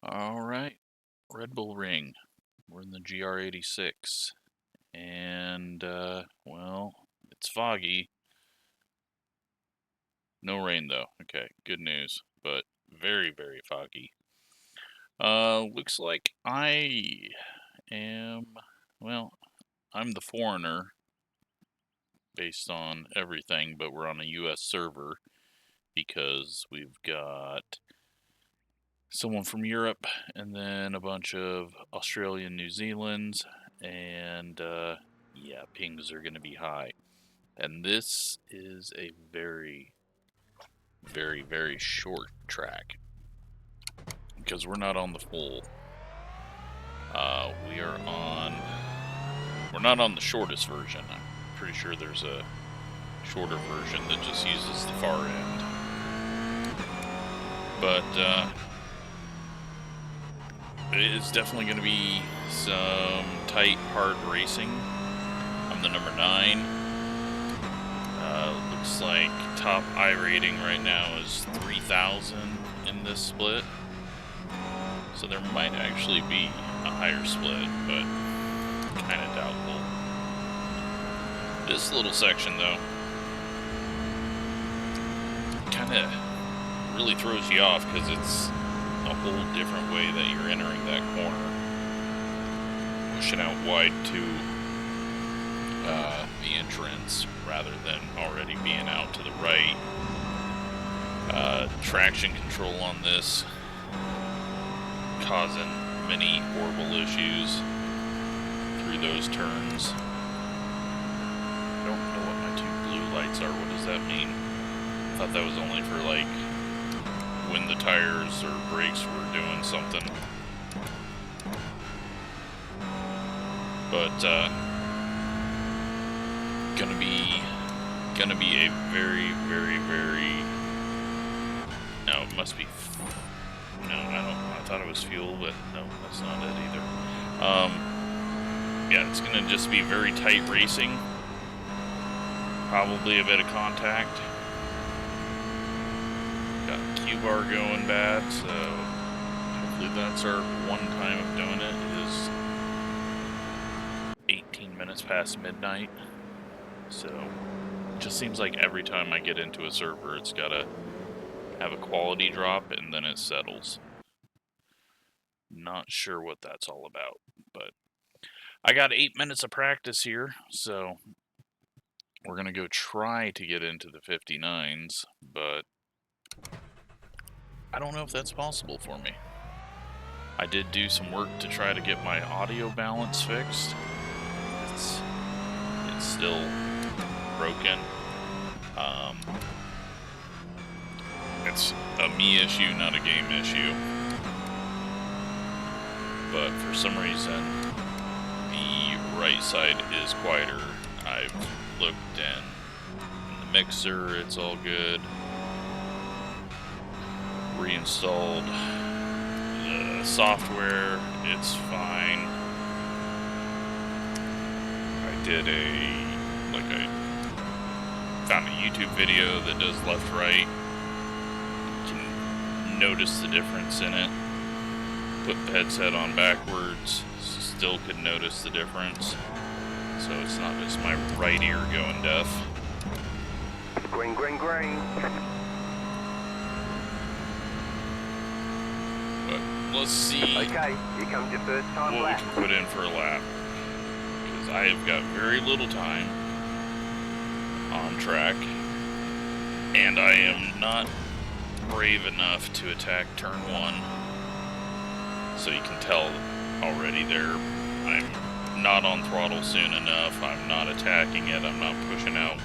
All right, Red Bull Ring. We're in the GR86, and well, it's foggy. No rain though. Okay, good news, but very, very foggy. Looks like I am, well, I'm the foreigner based on everything, but we're on a US server because we've got someone from Europe and then a bunch of Australian, New Zealand's, and yeah, pings are going to be high. And this is a very, very, very short track because we're not on the full. We're not on the shortest version. I'm pretty sure there's a shorter version that just uses the far end. But it's definitely going to be some tight, hard racing. I'm the number 9. Looks like top iRating right now is 3,000 in this split. So there might actually be a higher split, but kind of doubtful. This little section, though, kind of really throws you off because it's a whole different way that you're entering that corner. Pushing out wide to the entrance rather than already being out to the right. Traction control on this causing many horrible issues through those turns. I don't know what my 2 blue lights are. What does that mean? I thought that was only for like when the tires or brakes were doing something. But gonna be a very, very, very, no, it must be, no, I thought it was fuel, but no, that's not it either. Yeah, it's gonna just be very tight racing, probably a bit of contact. Got Q-bar going bad, so hopefully that's our one time of doing it. It is 18 minutes past midnight, so it just seems like every time I get into a server, it's gotta have a quality drop and then it settles. Not sure what that's all about, but I got 8 minutes of practice here, so we're gonna go try to get into the 59s, but I don't know if that's possible for me. I did do some work to try to get my audio balance fixed. It's still broken. It's a me issue, not a game issue. But for some reason, the right side is quieter. I've looked in the mixer, it's all good. Reinstalled the software, it's fine. I found a YouTube video that does left-right. You can notice the difference in it. Put the headset on backwards, still could notice the difference. So it's not just my right ear going deaf. Green, green, green. But let's see. Okay, here comes your first time what lap. we can put in for a lap. Because I have got very little time on track. And I am not brave enough to attack turn 1. So you can tell already there, I'm not on throttle soon enough, I'm not attacking it, I'm not pushing out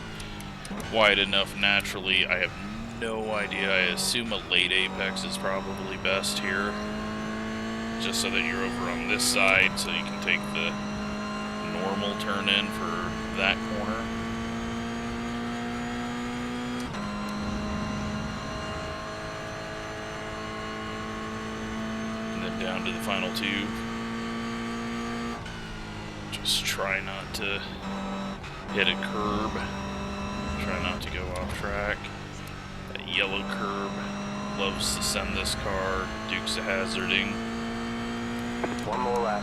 wide enough naturally. I have no idea. I assume a late apex is probably best here, just so that you're over on this side so you can take the normal turn in for that corner. Down to the final 2. Just try not to hit a curb. Try not to go off track. That yellow curb loves to send this car. Dukes of Hazzarding. One more lap.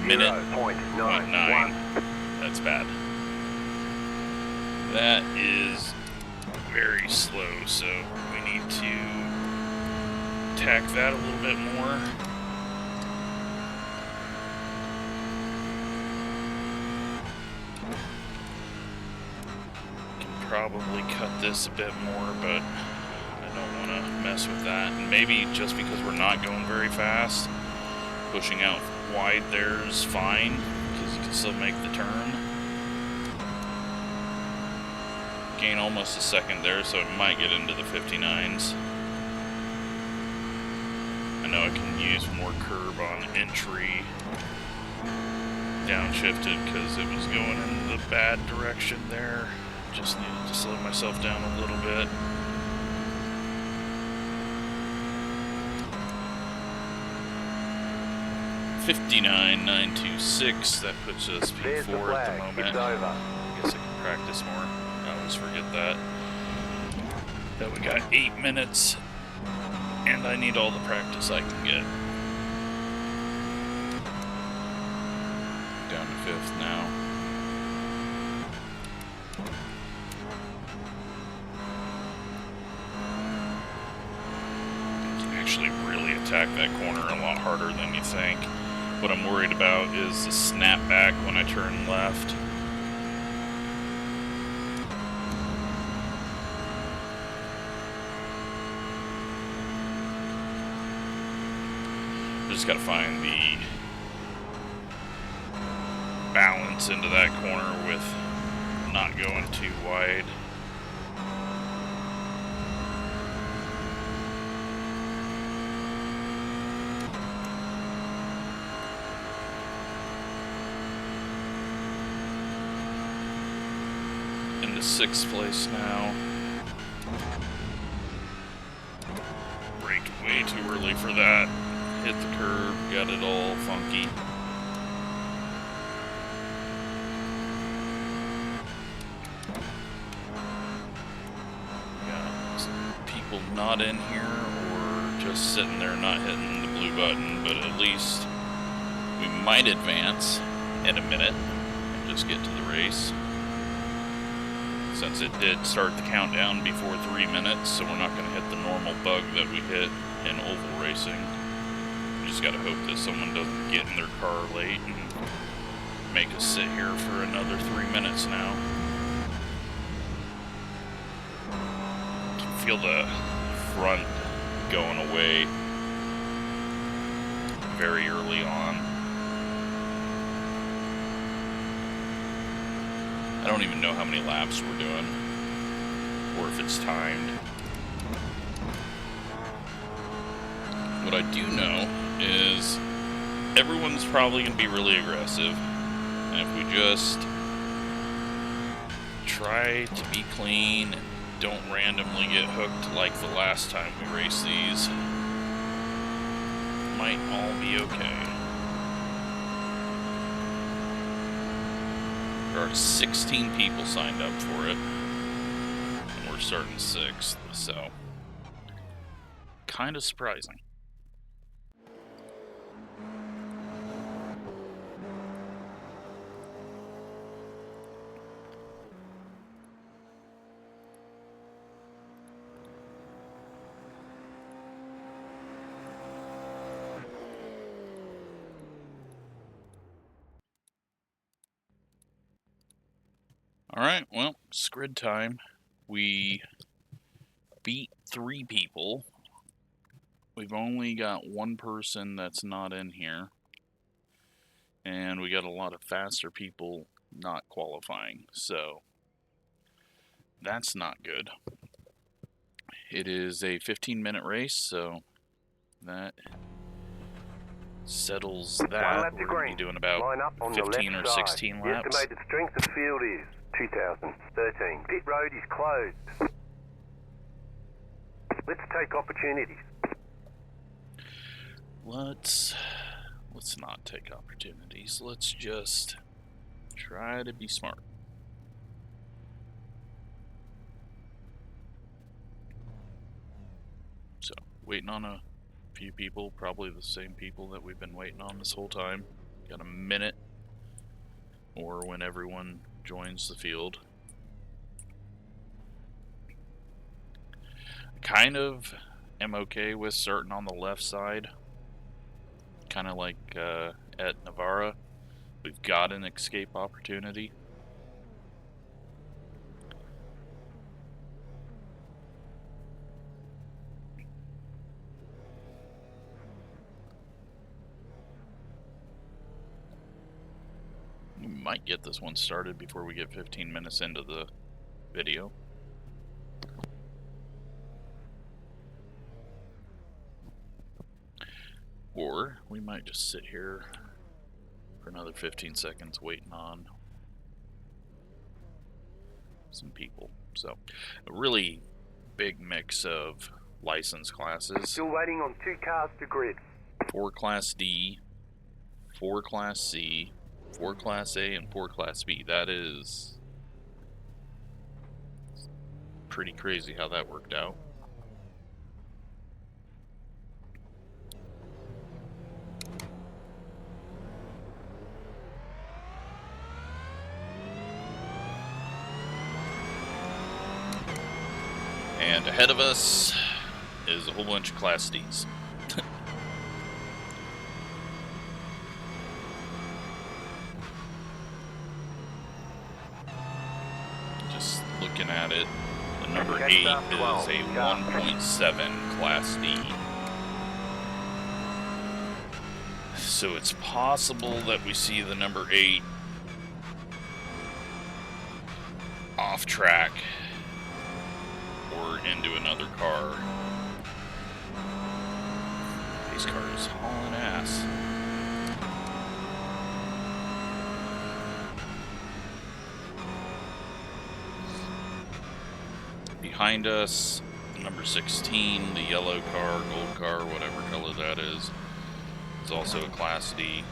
Minute 0.91. That's bad. That is very slow, so we need to tack that a little bit more. Can probably cut this a bit more, but I don't want to mess with that. And maybe just because we're not going very fast, pushing out wide there's fine, because you can still make the turn. Gain almost a second there, so it might get into the 59s. I know I can use more curb on entry, downshifted, because it was going in the bad direction there. Just needed to slow myself down a little bit. $59,926, that puts us P4 at the moment. I guess I can practice more. I always forget that. That we got 8 minutes, and I need all the practice I can get. Down to 5th now. You can actually really attack that corner a lot harder than you think. What I'm worried about is the snapback when I turn left. Just got to find the balance into that corner with not going too wide. Into 6th place now. Braked way too early for that. Hit the curb, got it all funky. Got people not in here or just sitting there not hitting the blue button, but at least we might advance in a minute and just get to the race. Since it did start the countdown before 3 minutes, so we're not going to hit the normal bug that we hit in oval racing. We just gotta hope that someone doesn't get in their car late and make us sit here for another 3 minutes now. I can feel the front going away very early on. I don't even know how many laps we're doing, or if it's timed. What I do know is everyone's probably going to be really aggressive, and if we just try to be clean and don't randomly get hooked like the last time we raced these, might all be okay. There are 16 people signed up for it, and we're starting 6th, so kind of surprising. Alright, well, it's grid time. We beat 3 people. We've only got 1 person that's not in here. And we got a lot of faster people not qualifying, so that's not good. It is a 15-minute race, so that settles that. We're going to be doing about 15 or 16 laps. The estimated strength of field is 2013. Pit road is closed. Let's take opportunities. Let's not take opportunities. Let's just try to be smart. waiting on a few people, probably the same people that we've been waiting on this whole time. Got a minute, or when everyone joins the field. Kind of am okay with starting on the left side, kind of like at Navarra. We've got an escape opportunity. We might get this one started before we get 15 minutes into the video. Or we might just sit here for another 15 seconds waiting on some people. So, a really big mix of license classes. Still waiting on 2 cars to grid. 4 Class D, 4 Class C, 4 Class A, and 4 Class B. That is pretty crazy how that worked out. And ahead of us is a whole bunch of Class Ds. Just looking at it, the number 8 is a 1.7 Class D. So it's possible that we see the number 8 off track or into another car. These cars hauling ass. Behind us, number 16, the yellow car, gold car, whatever color that is also a Class D.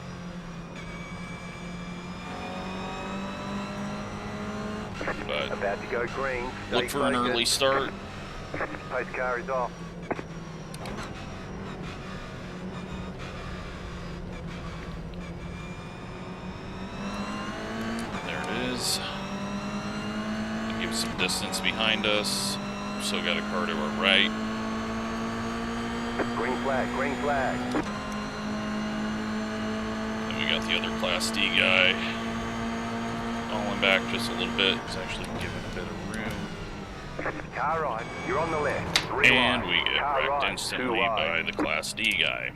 But about to go green. Look for an early start. Pace car is off. There it is. Give some distance behind us. Still got a car to our right. Green flag, green flag. Then we got the other Class D guy. Falling back just a little bit. It's actually giving a bit of room. Car right, you're on the left. And we get car wrecked right, instantly by the Class D guy.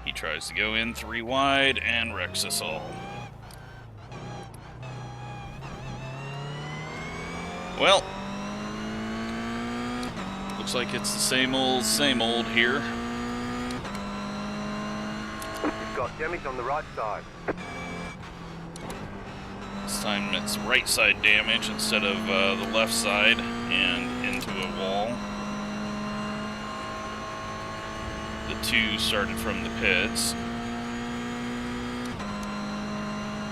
He tries to go in 3 wide and wrecks us all. Well, looks like it's the same old here. We've got damage on the right side. This time it's right side damage instead of the left side and into a wall. The 2 started from the pits.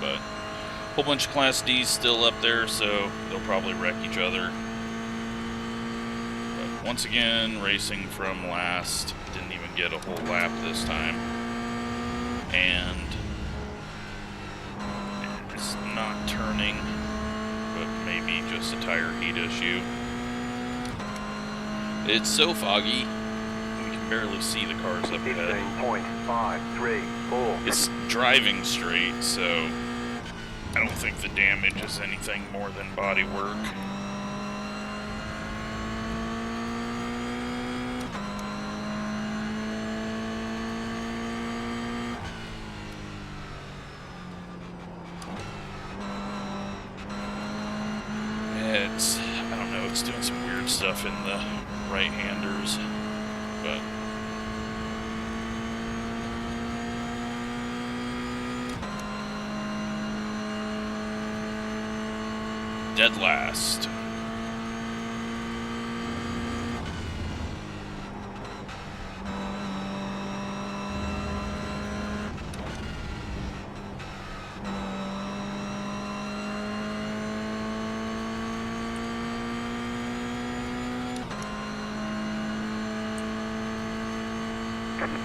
But a whole bunch of Class D's still up there, so they'll probably wreck each other. But once again, racing from last. Didn't even get a whole lap this time. And it's not turning, but maybe just a tire heat issue. It's so foggy, we can barely see the cars up ahead. 15.534. It's driving straight, so I don't think the damage is anything more than body work. I don't know, it's doing some weird stuff in the right-handers, but dead last.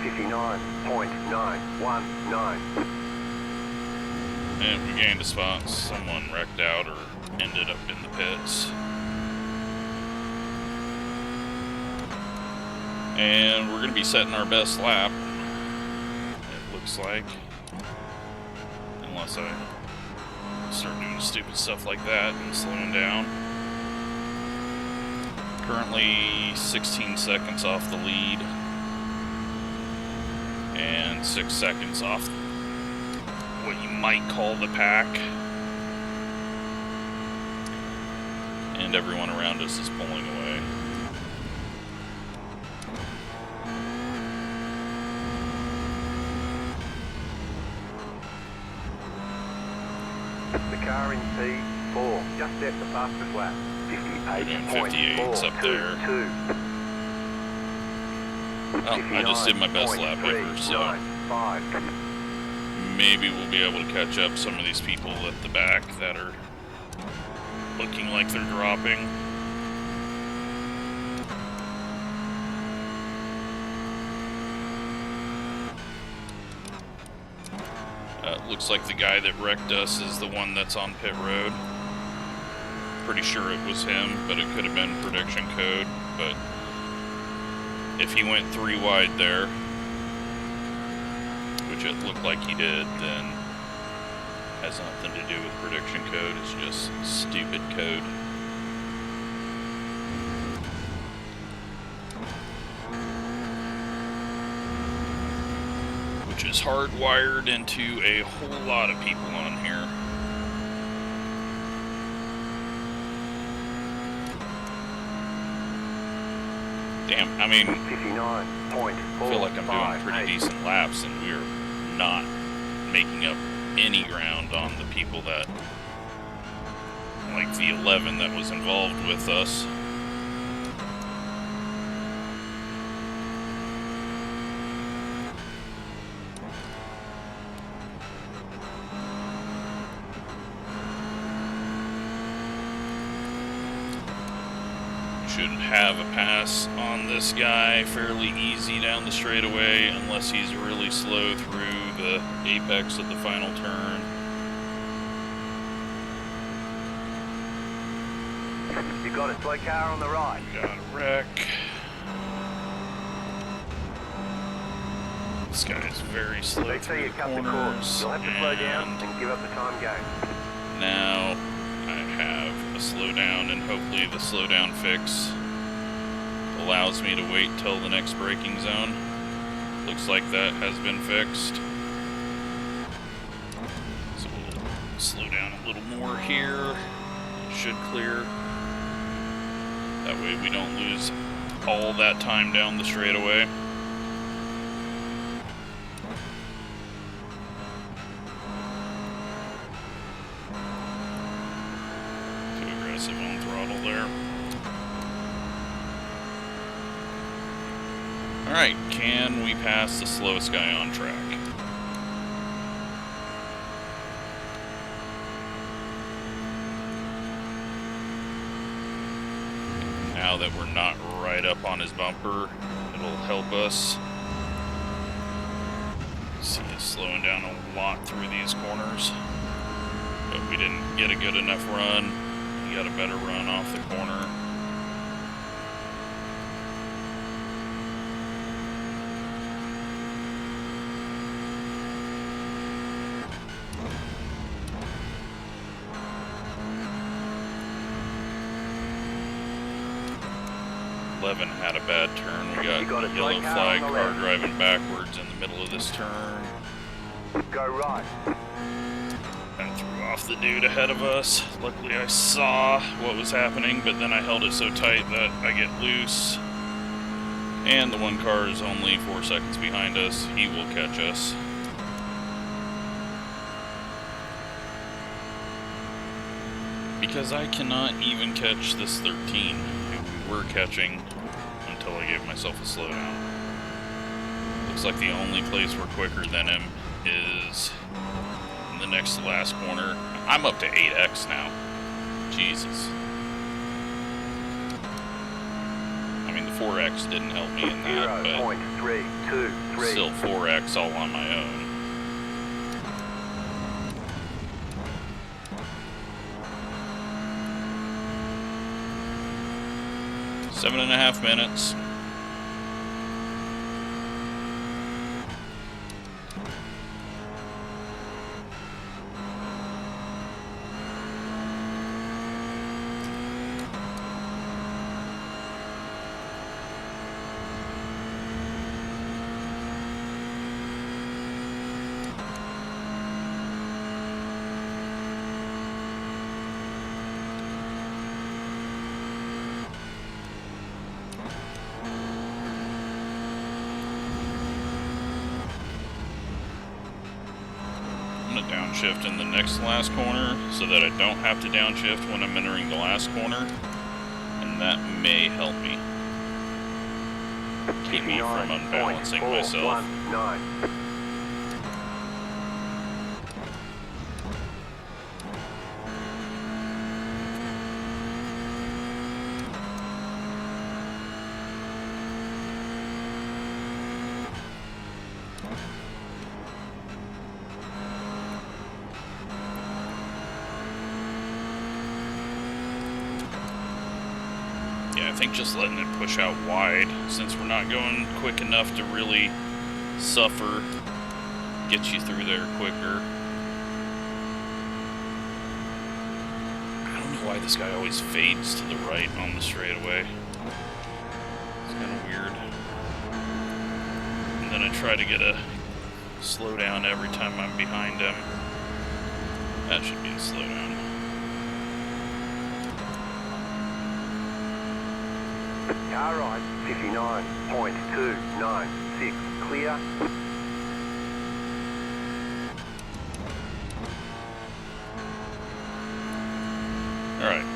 59.919. And we gained a spot. Someone wrecked out or ended up in the pits. And we're going to be setting our best lap, it looks like. Unless I start doing stupid stuff like that and slowing down. Currently 16 seconds off the lead. And 6 seconds off what you might call the pack. And everyone around us is pulling away. The car in P4 just set the fastest lap. 58's up there. 58.422. Well, I just did my best lap ever, so maybe we'll be able to catch up some of these people at the back that are looking like they're dropping. Looks like the guy that wrecked us is the one that's on pit road. Pretty sure it was him, but it could have been prediction code. But if he went 3 wide there, which it looked like he did, then has nothing to do with prediction code. It's just stupid code. Which is hardwired into a whole lot of people on here. Damn, I mean, I feel like I'm doing pretty decent laps and we're not making up any ground on the people that, like the 11 that was involved with us. Shouldn't have a pass on this guy fairly easy down the straightaway unless he's really slow through the apex of the final turn. You got a slow car on the right. Got a wreck. This guy is very slow They see through you the cut the corners. course. You'll have to slow down and give up the time game. Now I have a slowdown, and hopefully the slowdown fix allows me to wait till the next braking zone. Looks like that has been fixed. So we'll slow down a little more here. It should clear. That way we don't lose all that time down the straightaway. Too aggressive on throttle there. Alright, can we pass the slowest guy on track? Now that we're not right up on his bumper, it'll help us. See us slowing down a lot through these corners. But we didn't get a good enough run. He got a better run off the corner. Had a bad turn. We got a yellow flag car driving backwards in the middle of this turn. Go right. And threw off the dude ahead of us. Luckily I saw what was happening, but then I held it so tight that I get loose. And the one car is only 4 seconds behind us. He will catch us. Because I cannot even catch this 13 who we were catching until I gave myself a slowdown. Looks like the only place we're quicker than him is in the next to last corner. I'm up to 8x now. Jesus. I mean, the 4X didn't help me in that, but 0.323. still 4X all on my own. Seven and a half minutes. I'm going to downshift in the next last corner so that I don't have to downshift when I'm entering the last corner, and that may help me keep me from unbalancing myself. 59.419. Yeah, I think just letting it push out wide, since we're not going quick enough to really suffer, gets you through there quicker. I don't know why this guy always fades to the right on the straightaway. It's kind of weird. And then I try to get a slowdown every time I'm behind him. That should be a slowdown. Car right, 59.296. Clear. Alright.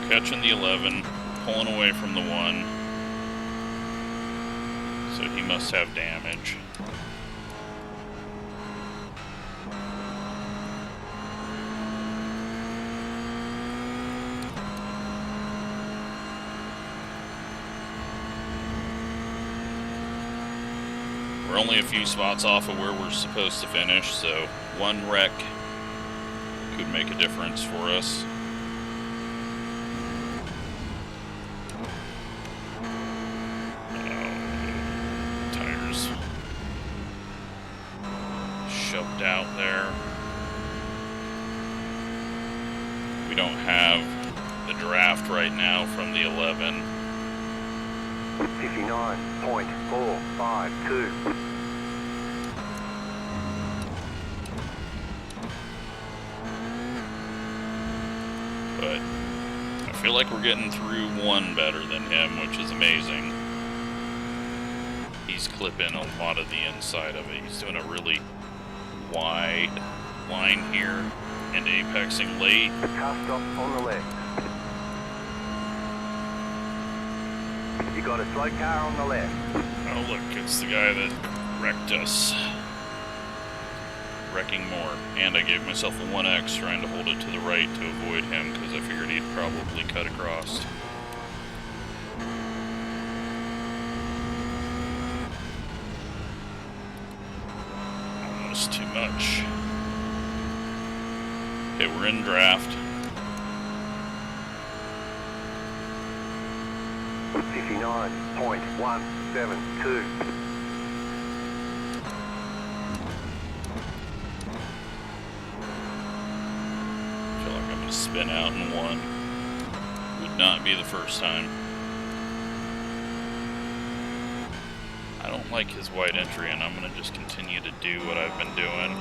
Catching the 11, pulling away from the 1. So he must have damage. We're only a few spots off of where we're supposed to finish, so one wreck could make a difference for us. Tires shoved out there. We don't have the draft right now from the 11. 59.452. But I feel like we're getting through 1 better than him, which is amazing. He's clipping a lot of the inside of it. He's doing a really wide line here and apexing late. Car stop on the left. You got a slow car on the left. Oh look, it's the guy that wrecked us. Wrecking more. And I gave myself a 1X trying to hold it to the right to avoid him because I figured he'd probably cut across. Almost too much. Okay, we're in draft. 59.172. Feel like I'm gonna spin out in 1. Would not be the first time. I don't like his wide entry, and I'm gonna just continue to do what I've been doing.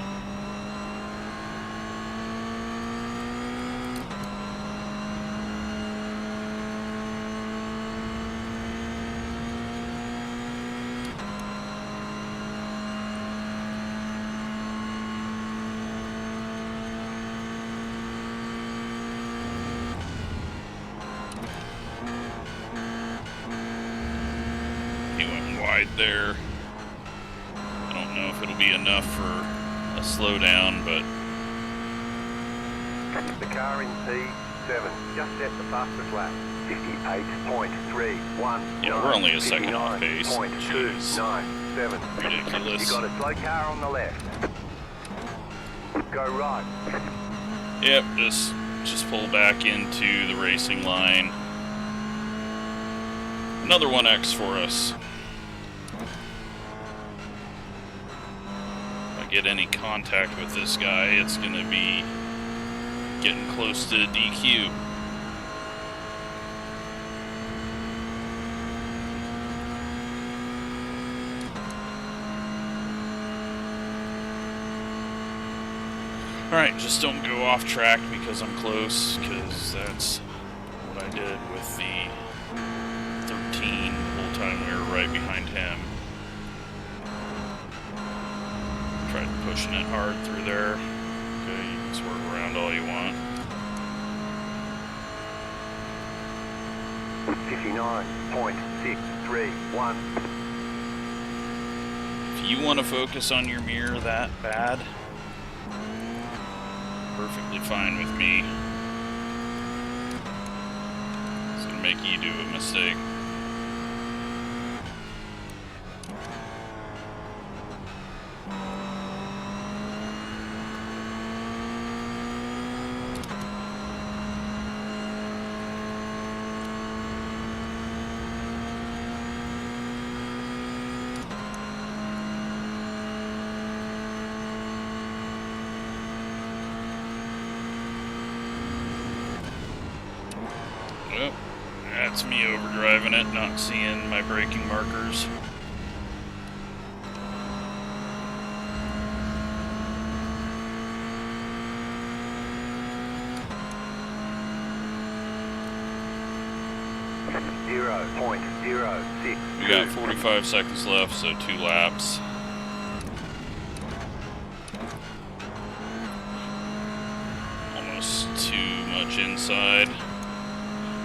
There. I don't know if it'll be enough for a slowdown, but The car in P7 just set the fastest lap. 58.31. Yeah, we're only a second off pace. Jeez. 297. Ridiculous. You got a slow car on the left. Go right. Yep, just pull back into the racing line. Another 1X for us. If I get any contact with this guy, it's going to be getting close to DQ. Alright, just don't go off track because I'm close, because that's what I did with the 13 the whole time we were right behind him. Tried pushing it hard through there. Okay, you can swerve around all you want. 59.631. If you want to focus on your mirror that bad, perfectly fine with me. It's gonna make you do a mistake. Well, that's me overdriving it, not seeing my braking markers. We got 45 seconds left, so 2 laps. Almost too much inside.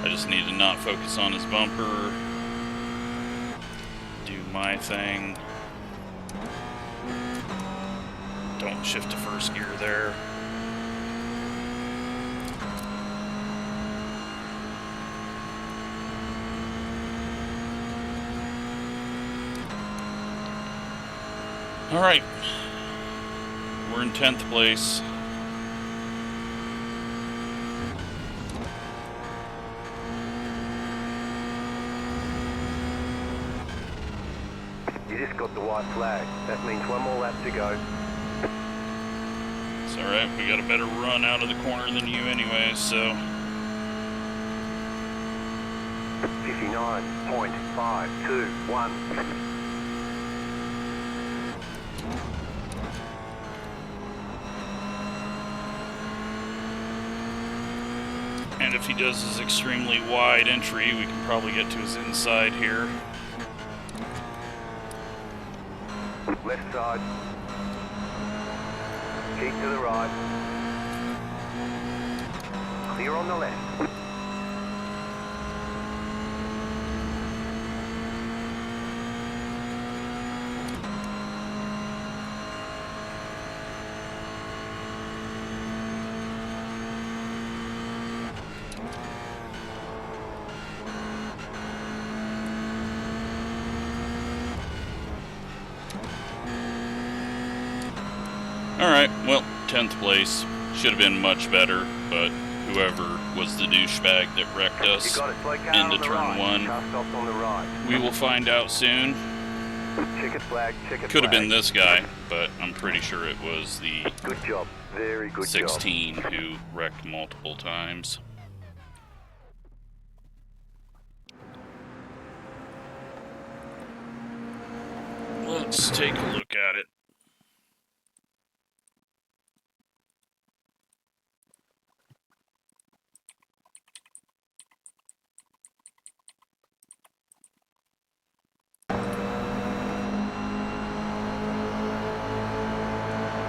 I just need to not focus on his bumper. Do my thing. Don't shift to first gear there. All right, we're in 10th place. You just got the white flag. That means one more lap to go. It's all right. We got a better run out of the corner than you anyway, so. 59.521. And if he does his extremely wide entry, we can probably get to his inside here. Left side. Keep to the right. Clear on the left. Alright, well, 10th place. Should have been much better, but whoever was the douchebag that wrecked us into turn 1, we will find out soon. Could have been this guy, but I'm pretty sure it was the Good job. Very good 16 who wrecked multiple times. Let's take a look at it.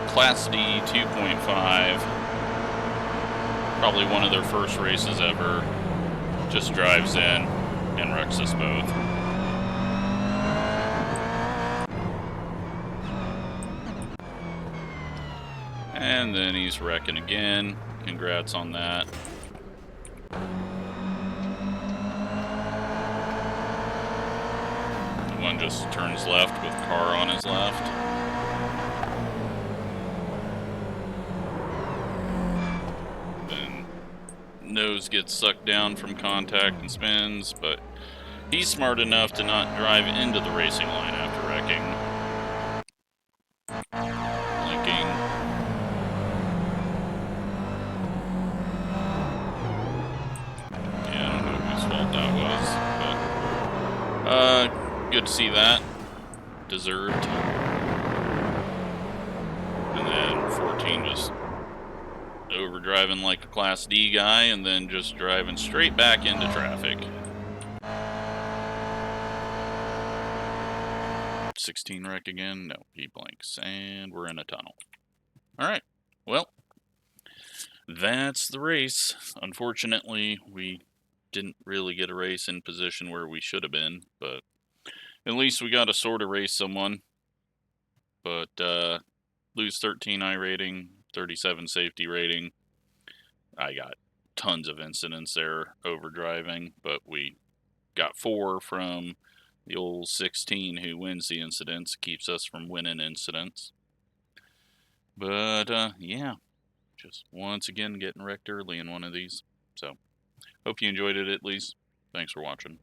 Class D 2.5, probably one of their first races ever, just drives in and wrecks us both. And then he's wrecking again. Congrats on that. just turns left with car on his left. Then nose gets sucked down from contact and spins, but he's smart enough to not drive into the racing line after wrecking. Blinking. Yeah, I don't know whose fault that was, but good to see that. Deserved. And then 14 just overdriving like a Class D guy, and then just driving straight back into traffic. 16 wreck again? No, he blinks, and we're in a tunnel. Alright, well, that's the race. Unfortunately, we didn't really get a race in position where we should have been, but at least we got to sort of race someone. But, lose 13 I rating, 37 safety rating. I got tons of incidents there overdriving, but we got 4 from the old 16 who wins the incidents, keeps us from winning incidents. But, yeah, just once again getting wrecked early in one of these. So, hope you enjoyed it at least. Thanks for watching.